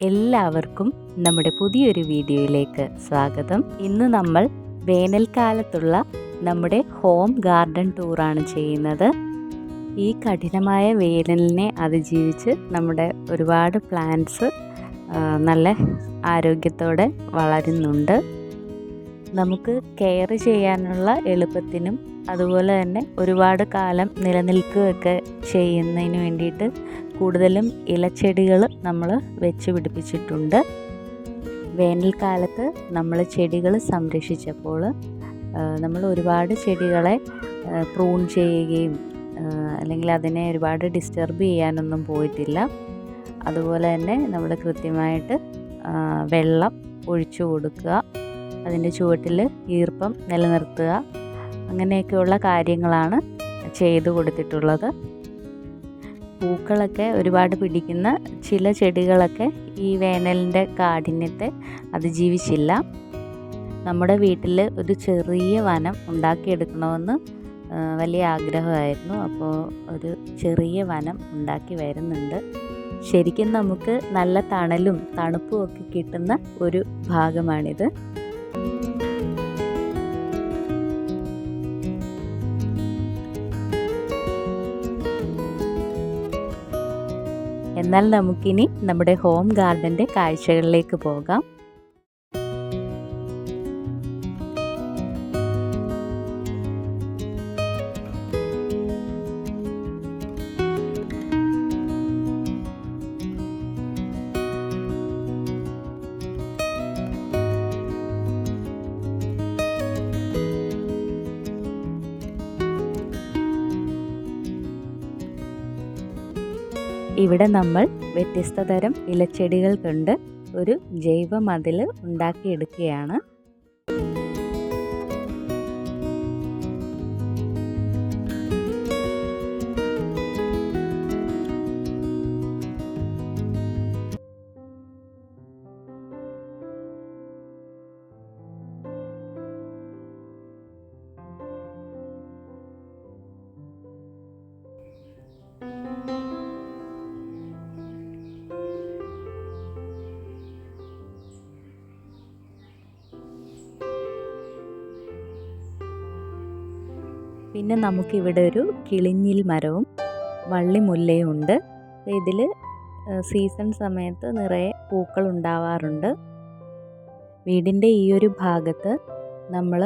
എല്ലാവർക്കും നമ്മുടെ പുതിയൊരു വീഡിയോയിലേക്ക് സ്വാഗതം. ഇന്ന് നമ്മൾ വേനൽക്കാലത്തുള്ള നമ്മുടെ ഹോം ഗാർഡൻ ടൂറാണ് ചെയ്യുന്നത്. ഈ കഠിനമായ വേനലിനെ അതിജീവിച്ച് നമ്മുടെ ഒരുപാട് പ്ലാന്റ്സ് നല്ല ആരോഗ്യത്തോടെ വളരുന്നുണ്ട്. നമുക്ക് കെയർ ചെയ്യാനുള്ള എളുപ്പത്തിനും അതുപോലെ തന്നെ ഒരുപാട് കാലം നിലനിൽക്കുകയൊക്കെ ചെയ്യുന്നതിന് വേണ്ടിയിട്ട് കൂടുതലും ഇലച്ചെടികൾ നമ്മൾ വെച്ച് പിടിപ്പിച്ചിട്ടുണ്ട്. വേനൽക്കാലത്ത് നമ്മൾ ചെടികൾ സംരക്ഷിച്ചപ്പോൾ നമ്മൾ ഒരുപാട് ചെടികളെ പ്രൂൺ ചെയ്യുകയും അല്ലെങ്കിൽ അതിനെ ഒരുപാട് ഡിസ്റ്റർബ് ചെയ്യാനൊന്നും പോയിട്ടില്ല. അതുപോലെ തന്നെ നമ്മൾ കൃത്യമായിട്ട് വെള്ളം ഒഴിച്ചു കൊടുക്കുക, അതിൻ്റെ ചുവട്ടിൽ ഈർപ്പം നിലനിർത്തുക, അങ്ങനെയൊക്കെയുള്ള കാര്യങ്ങളാണ് ചെയ്തു കൊടുത്തിട്ടുള്ളത്. പൂക്കളൊക്കെ ഒരുപാട് പിടിക്കുന്ന ചില ചെടികളൊക്കെ ഈ വേനലിൻ്റെ കാഠിന്യത്തെ അതിജീവിച്ചില്ല. നമ്മുടെ വീട്ടിൽ ഒരു ചെറിയ വനം ഉണ്ടാക്കിയെടുക്കണമെന്ന് വലിയ ആഗ്രഹമായിരുന്നു. അപ്പോൾ ഒരു ചെറിയ വനം ഉണ്ടാക്കി വരുന്നുണ്ട്. ശരിക്കും നമുക്ക് നല്ല തണലും തണുപ്പും ഒക്കെ കിട്ടുന്ന ഒരു ഭാഗമാണിത്. എന്നാൽ നമുക്കിനി നമ്മുടെ ഹോം ഗാർഡൻ്റെ കാഴ്ചകളിലേക്ക് പോകാം. ഇവിടെ നമ്മൾ വ്യത്യസ്ത തരം ഇലച്ചെടികൾ കൊണ്ട് ഒരു ജൈവ മതിൽ ഉണ്ടാക്കിയെടുക്കുകയാണ്. പിന്നെ നമുക്കിവിടെ ഒരു കിളിഞ്ഞിൽ മരവും വള്ളിമുല്ലയും ഉണ്ട്. ഇതിൽ സീസൺ സമയത്ത് നിറയെ പൂക്കൾ ഉണ്ടാവാറുണ്ട്. വീടിൻ്റെ ഈ ഒരു ഭാഗത്ത് നമ്മൾ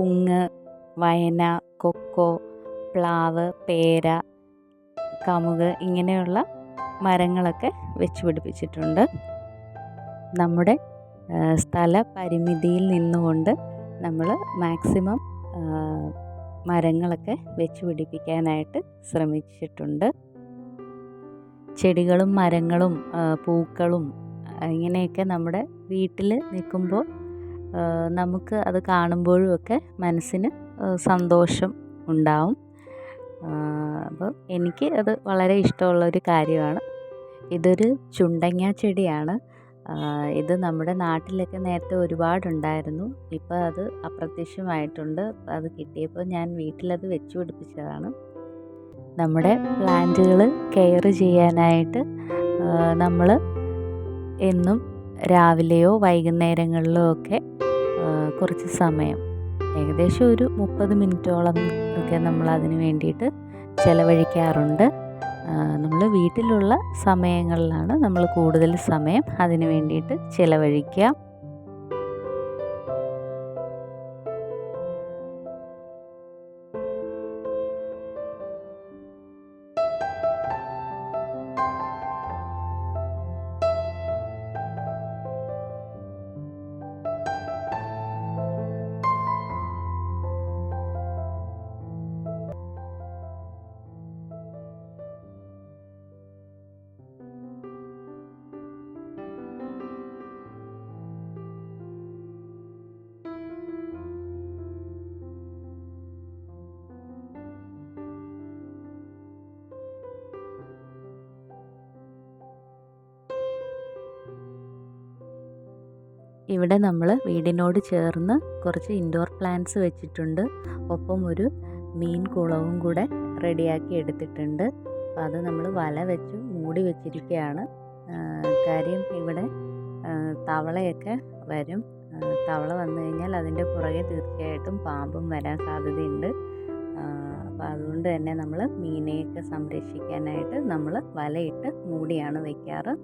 ഉങ്ങ്, വയന, കൊക്കോ, പ്ലാവ്, പേര, കമുക് ഇങ്ങനെയുള്ള മരങ്ങളൊക്കെ വെച്ച് പിടിപ്പിച്ചിട്ടുണ്ട്. നമ്മുടെ സ്ഥല പരിമിതിയിൽ നിന്നുകൊണ്ട് നമ്മൾ മാക്സിമം മരങ്ങളൊക്കെ വെച്ച് പിടിപ്പിക്കാനായിട്ട് ശ്രമിച്ചിട്ടുണ്ട്. ചെടികളും മരങ്ങളും പൂക്കളും ഇങ്ങനെയൊക്കെ നമ്മുടെ വീട്ടിൽ നിൽക്കുമ്പോൾ നമുക്ക് അത് കാണുമ്പോഴും ഒക്കെ മനസ്സിന് സന്തോഷം ഉണ്ടാവും. അപ്പോൾ എനിക്ക് അത് വളരെ ഇഷ്ടമുള്ളൊരു കാര്യമാണ്. ഇതൊരു ചുണ്ടങ്ങ ചെടിയാണ്. ഇത് നമ്മുടെ നാട്ടിലൊക്കെ നേരത്തെ ഒരുപാടുണ്ടായിരുന്നു. ഇപ്പോൾ അത് അപ്രത്യക്ഷമായിട്ടുണ്ട്. അത് കിട്ടിയപ്പോൾ ഞാൻ വീട്ടിലത് വെച്ച് പിടിപ്പിച്ചതാണ്. നമ്മുടെ പ്ലാന്റുകൾ കെയർ ചെയ്യാനായിട്ട് നമ്മൾ എന്നും രാവിലെയോ വൈകുന്നേരങ്ങളിലോ ഒക്കെ കുറച്ച് സമയം, ഏകദേശം ഒരു 30 മിനിറ്റോളം ഒക്കെ നമ്മൾ അതിന് വേണ്ടിയിട്ട് ചിലവഴിക്കാറുണ്ട്. നമ്മൾ വീട്ടിലുള്ള സമയങ്ങളിലാണ് നമ്മൾ കൂടുതൽ സമയം അതിന് വേണ്ടിയിട്ട് ചിലവഴിക്കുക. ഇവിടെ നമ്മൾ വീടിനോട് ചേർന്ന് കുറച്ച് ഇൻഡോർ പ്ലാന്റ്സ് വെച്ചിട്ടുണ്ട്. ഒപ്പം ഒരു മീൻ കുളവും കൂടെ റെഡിയാക്കി എടുത്തിട്ടുണ്ട്. അപ്പോൾ അത് നമ്മൾ വല വെച്ച് മൂടി വെച്ചിരിക്കുകയാണ്. കാര്യം ഇവിടെ തവളയൊക്കെ വരും. തവള വന്നു കഴിഞ്ഞാൽ അതിൻ്റെ പുറകെ തീർച്ചയായിട്ടും പാമ്പും വരാൻ സാധ്യതയുണ്ട്. അപ്പോൾ അതുകൊണ്ട് തന്നെ നമ്മൾ മീനെയൊക്കെ സംരക്ഷിക്കാനായിട്ട് നമ്മൾ വലയിട്ട് മൂടിയാണ് വയ്ക്കാറ്.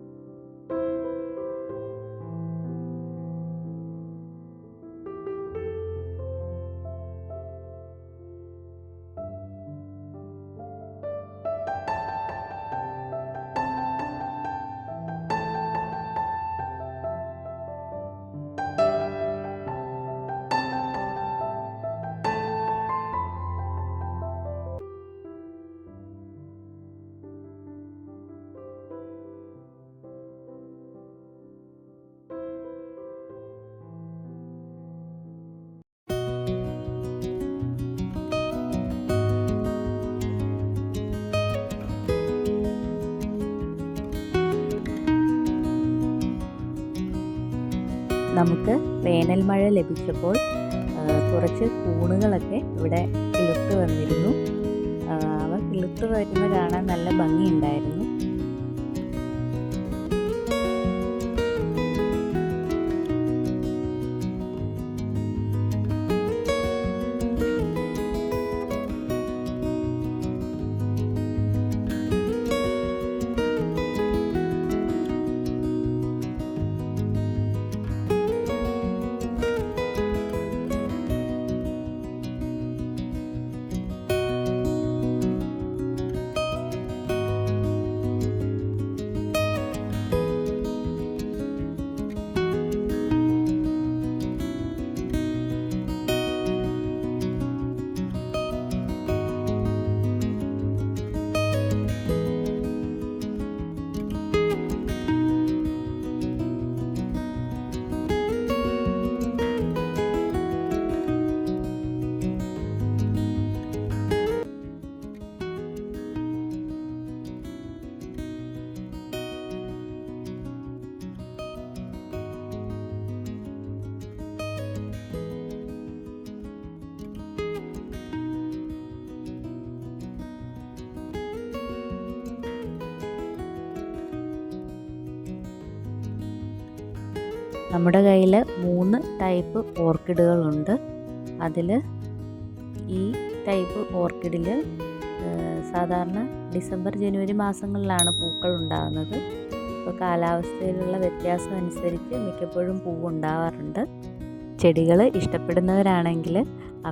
നമുക്ക് വേനൽ മഴ ലഭിച്ചപ്പോൾ കുറച്ച് കൂണുകളൊക്കെ ഇവിടെ കിളിർത്ത് വന്നിരുന്നു. അവ കിളിർത്ത് വരുന്ന കാണാൻ നല്ല ഭംഗിയുണ്ടായിരുന്നു. നമ്മുടെ കയ്യിൽ 3 ടൈപ്പ് ഓർക്കിഡുകളുണ്ട്. അതിൽ ഈ ടൈപ്പ് ഓർക്കിഡിൽ സാധാരണ ഡിസംബർ ജനുവരി മാസങ്ങളിലാണ് പൂക്കൾ ഉണ്ടാകുന്നത്. അപ്പോൾ കാലാവസ്ഥയിലുള്ള വ്യത്യാസം അനുസരിച്ച് മിക്കപ്പോഴും പൂവുണ്ടാവാറുണ്ട്. ചെടികൾ ഇഷ്ടപ്പെടുന്നവരാണെങ്കിൽ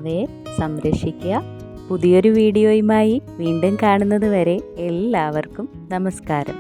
അവയെ സംരക്ഷിക്കുക. പുതിയൊരു വീഡിയോയുമായി വീണ്ടും കാണുന്നത് വരെ എല്ലാവർക്കും നമസ്കാരം.